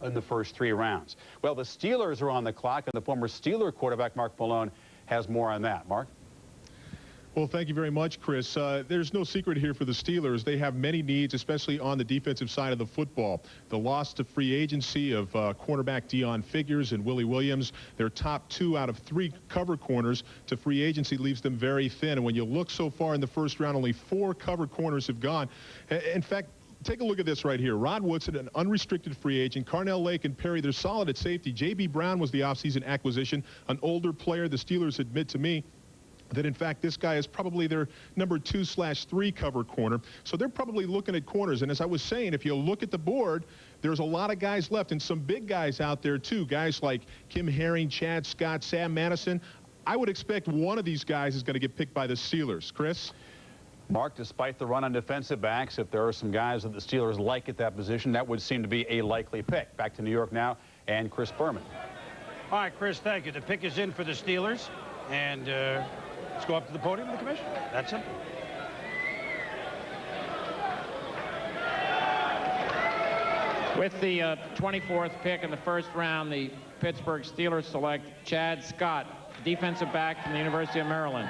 in the first 3 rounds. Well, the Steelers are on the clock, and the former Steeler quarterback Mark Malone has more on that. Mark? Well, thank you very much, Chris. There's no secret here for the Steelers. They have many needs, especially on the defensive side of the football. The loss to free agency of cornerback Deon Figures and Willie Williams, their top 2 out of 3 cover corners to free agency leaves them very thin. And when you look so far in the first round, only 4 cover corners have gone. In fact, take a look at this right here. Rod Woodson, an unrestricted free agent. Carnell Lake and Perry, they're solid at safety. J.B. Brown was the offseason acquisition, an older player. The Steelers admit to me that, in fact, this guy is probably their number 2/3 cover corner. So they're probably looking at corners. And as I was saying, if you look at the board, there's a lot of guys left and some big guys out there, too. Guys like Kim Herring, Chad Scott, Sam Madison. I would expect one of these guys is going to get picked by the Steelers. Chris? Mark, despite the run on defensive backs, if there are some guys that the Steelers like at that position, that would seem to be a likely pick. Back to New York now, and Chris Berman. All right, Chris, thank you. The pick is in for the Steelers, and let's go up to the podium of the commission. That's it. With the 24th pick in the first round, the Pittsburgh Steelers select Chad Scott, defensive back from the University of Maryland.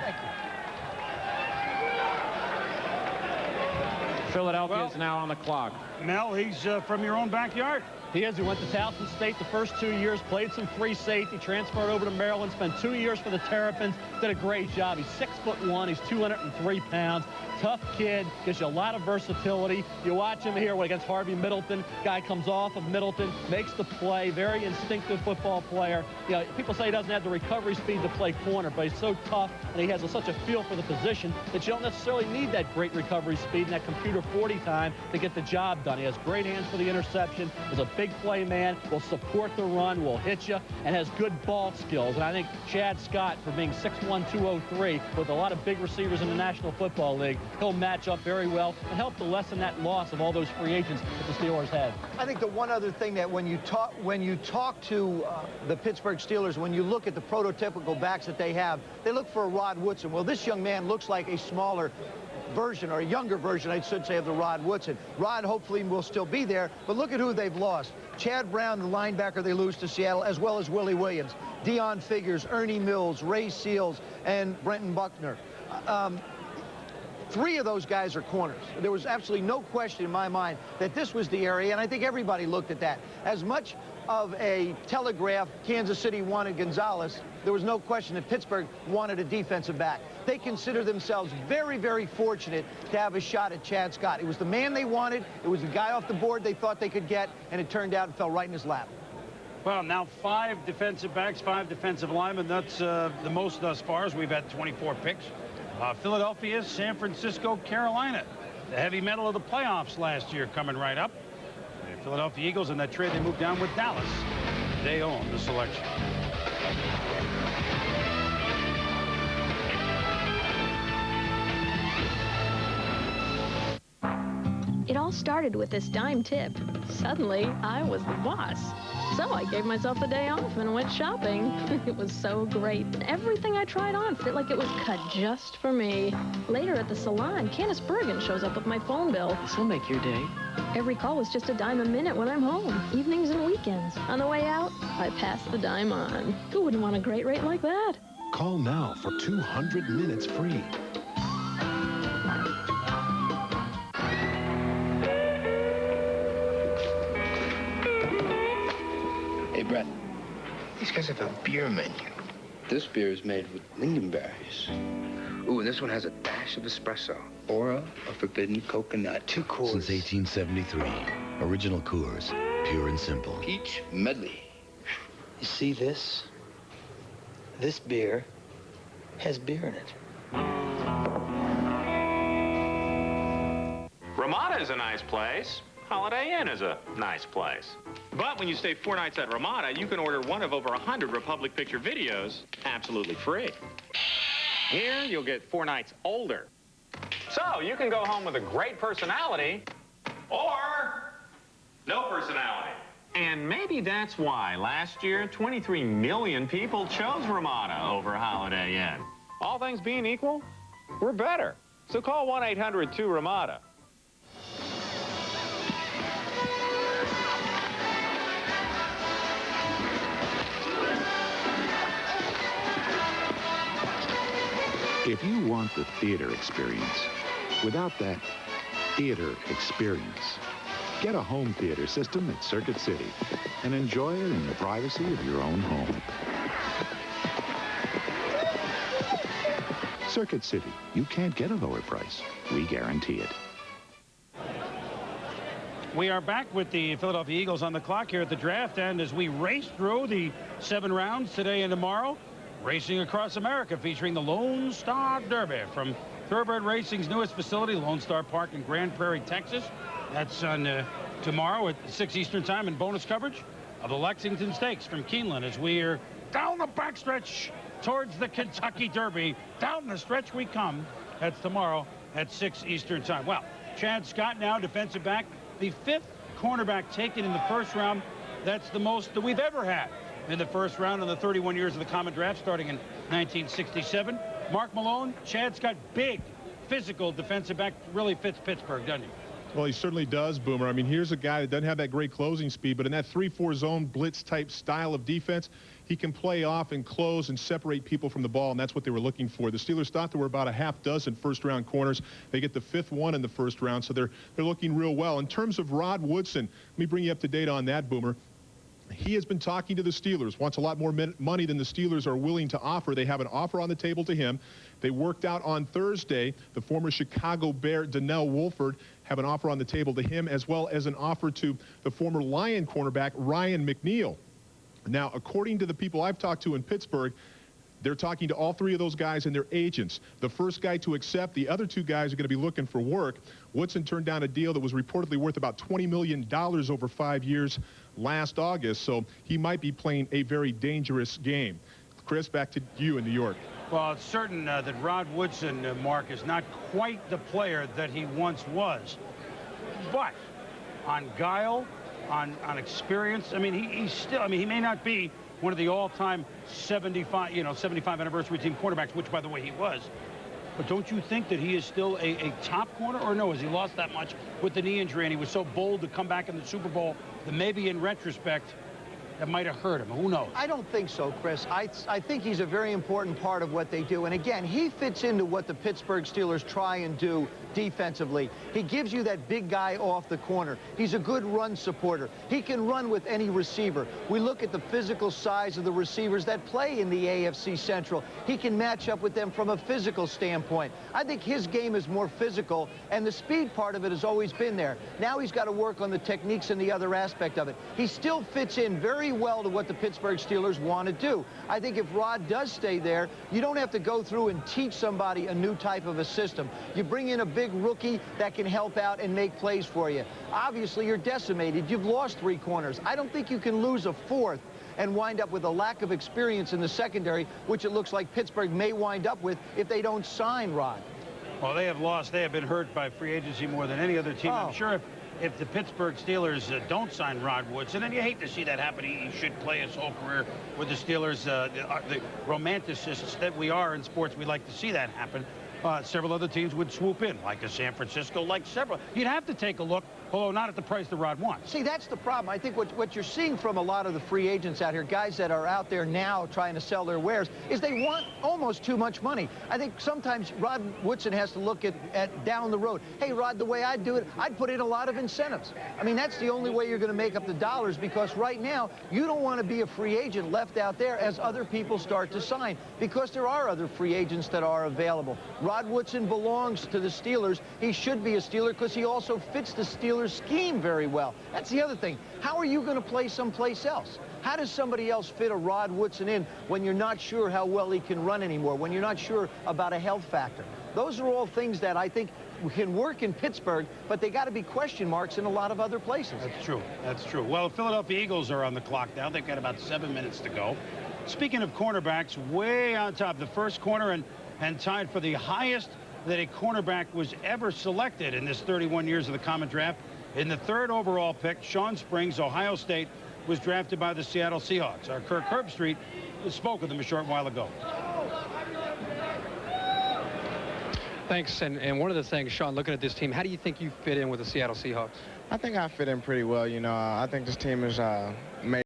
Philadelphia is now on the clock. Mel, he's from your own backyard. He is. He went to Towson State the first 2 years, played some free safety, transferred over to Maryland, spent 2 years for the Terrapins, did a great job. He's 6'1", he's 203 pounds. Tough kid, gives you a lot of versatility. You watch him here against Harvey Middleton. Guy comes off of Middleton, makes the play, very instinctive football player. You know, people say he doesn't have the recovery speed to play corner, but he's so tough and he has such a feel for the position that you don't necessarily need that great recovery speed and that computer 40 time to get the job done. He has great hands for the interception, is a big play man, will support the run, will hit you, and has good ball skills. And I think Chad Scott, for being 6'1", 203, with a lot of big receivers in the National Football League, he'll match up very well and help to lessen that loss of all those free agents that the Steelers had. I think the one other thing that when you talk to the Pittsburgh Steelers, when you look at the prototypical backs that they have, they look for a Rod Woodson. Well, this young man looks like a smaller version, or a younger version, I should say, of the Rod Woodson. Rod hopefully will still be there, but look at who they've lost. Chad Brown, the linebacker they lose to Seattle, as well as Willie Williams. Deon Figures, Ernie Mills, Ray Seals, and Brenton Buckner. 3 of those guys are corners. There was absolutely no question in my mind that this was the area, and I think everybody looked at that. As much of a telegraph Kansas City wanted Gonzalez, there was no question that Pittsburgh wanted a defensive back. They consider themselves very, very fortunate to have a shot at Chad Scott. It was the man they wanted. It was the guy off the board they thought they could get, and it turned out and fell right in his lap. Well, now 5 defensive backs, 5 defensive linemen. That's the most thus far, as we've had 24 picks. Philadelphia, San Francisco, Carolina. The heavy metal of the playoffs last year coming right up. The Philadelphia Eagles, in that trade, they moved down with Dallas. They own the selection. It all started with this dime tip. Suddenly, I was the boss. So I gave myself the day off and went shopping. It was so great. Everything I tried on fit like it was cut just for me. Later at the salon, Candace Bergen shows up with my phone bill. This'll make your day. Every call was just a dime a minute when I'm home, evenings and weekends. On the way out, I passed the dime on. Who wouldn't want a great rate like that? Call now for 200 minutes free. Hey, Brett, these guys have a beer menu. This beer is made with lingonberries. Ooh, and this one has a dash of espresso. Aura of forbidden coconut. 2 Coors. Since 1873. Original Coors. Pure and simple. Peach medley. You see this? This beer has beer in it. Ramada is a nice place. Holiday Inn is a nice place. But when you stay 4 nights at Ramada, you can order one of over 100 Republic Picture videos absolutely free. Here, you'll get 4 nights older. So you can go home with a great personality or no personality. And maybe that's why last year, 23 million people chose Ramada over Holiday Inn. All things being equal, we're better. So call 1-800-2-RAMADA. If you want the theater experience, without that theater experience, get a home theater system at Circuit City and enjoy it in the privacy of your own home. Circuit City, you can't get a lower price. We guarantee it. We are back with the Philadelphia Eagles on the clock here at the draft, and as we race through the 7 rounds today and tomorrow, racing across America featuring the Lone Star Derby from Thoroughbred Racing's newest facility, Lone Star Park in Grand Prairie, Texas. That's on tomorrow at 6 Eastern Time, and bonus coverage of the Lexington Stakes from Keeneland as we are down the backstretch towards the Kentucky Derby. Down the stretch we come. That's tomorrow at 6 Eastern Time. Well, Chad Scott now, defensive back, the 5th cornerback taken in the first round. That's the most that we've ever had in the first round in the 31 years of the common draft, starting in 1967. Mark Malone, Chad Scott, big, physical defensive back, really fits Pittsburgh, doesn't he? Well, he certainly does, Boomer. I mean, here's a guy that doesn't have that great closing speed, but in that 3-4 zone blitz type style of defense, he can play off and close and separate people from the ball, and that's what they were looking for. The Steelers thought there were about a half dozen first-round corners. They get the 5th one in the first round, so they're looking real well. In terms of Rod Woodson, let me bring you up to date on that, Boomer. He has been talking to the Steelers, wants a lot more money than the Steelers are willing to offer. They have an offer on the table to him. They worked out on Thursday. The former Chicago Bear, Donnell Wolford, have an offer on the table to him, as well as an offer to the former Lion cornerback, Ryan McNeil. Now, according to the people I've talked to in Pittsburgh, they're talking to all 3 of those guys and their agents. The first guy to accept, the other 2 guys are going to be looking for work. Woodson turned down a deal that was reportedly worth about $20 million over 5 years last August, so he might be playing a very dangerous game. Chris, back to you in New York. Well, it's certain that Rod Woodson, Mark, is not quite the player that he once was. But on guile, on experience, I mean, he's still, I mean, he may not be one of the all-time 75 anniversary team quarterbacks, which, by the way, he was. But don't you think that he is still a top corner? Or no, has he lost that much with the knee injury, and he was so bold to come back in the Super Bowl that maybe in retrospect that might have hurt him? Who knows? I don't think so, Chris. I think he's a very important part of what they do. And again, he fits into what the Pittsburgh Steelers try and do defensively. He gives you that big guy off the corner. He's a good run supporter. He can run with any receiver. We look at the physical size of the receivers that play in the AFC Central. He can match up with them from a physical standpoint. I think his game is more physical, and the speed part of it has always been there. Now he's got to work on the techniques and the other aspect of it. He still fits in very well to what the Pittsburgh Steelers want to do. I think if Rod does stay there, you don't have to go through and teach somebody a new type of a system. You bring in a big rookie that can help out and make plays for you. Obviously, you're decimated. You've lost 3 corners. I don't think you can lose a 4th and wind up with a lack of experience in the secondary, which it looks like Pittsburgh may wind up with if they don't sign Rod. Well, they have lost. They have been hurt by free agency more than any other team. Oh. I'm sure if the Pittsburgh Steelers don't sign Rod Woodson, and you hate to see that happen, he should play his whole career with the Steelers. The romanticists that we are in sports, we like to see that happen. Several other teams would swoop in, like a San Francisco, like several. You'd have to take a look, although not at the price that Rod wants. See, that's the problem. I think what you're seeing from a lot of the free agents out here, guys that are out there now trying to sell their wares, is they want almost too much money. I think sometimes Rod Woodson has to look at down the road. Hey, Rod, the way I'd do it, I'd put in a lot of incentives. I mean, that's the only way you're going to make up the dollars, because right now, you don't want to be a free agent left out there as other people start to sign, because there are other free agents that are available. Rod Woodson belongs to the Steelers. He should be a Steeler because he also fits the Steelers scheme very well. That's the other thing. How are you going to play someplace else? How does somebody else fit a Rod Woodson in when you're not sure how well he can run anymore, when you're not sure about a health factor? Those are all things that I think can work in Pittsburgh, but they got to be question marks in a lot of other places. That's true. That's true. Well, Philadelphia Eagles are on the clock now. They've got about 7 minutes to go. Speaking of cornerbacks, way on top, the first corner and tied for the highest that a cornerback was ever selected in this 31 years of the common draft. In the 3rd overall pick, Sean Springs, Ohio State, was drafted by the Seattle Seahawks. Our Kirk Herbstreit spoke with him a short while ago. Thanks. And one of the things, Sean, looking at this team, how do you think you fit in with the Seattle Seahawks? I think I fit in pretty well. You know, I think this team is made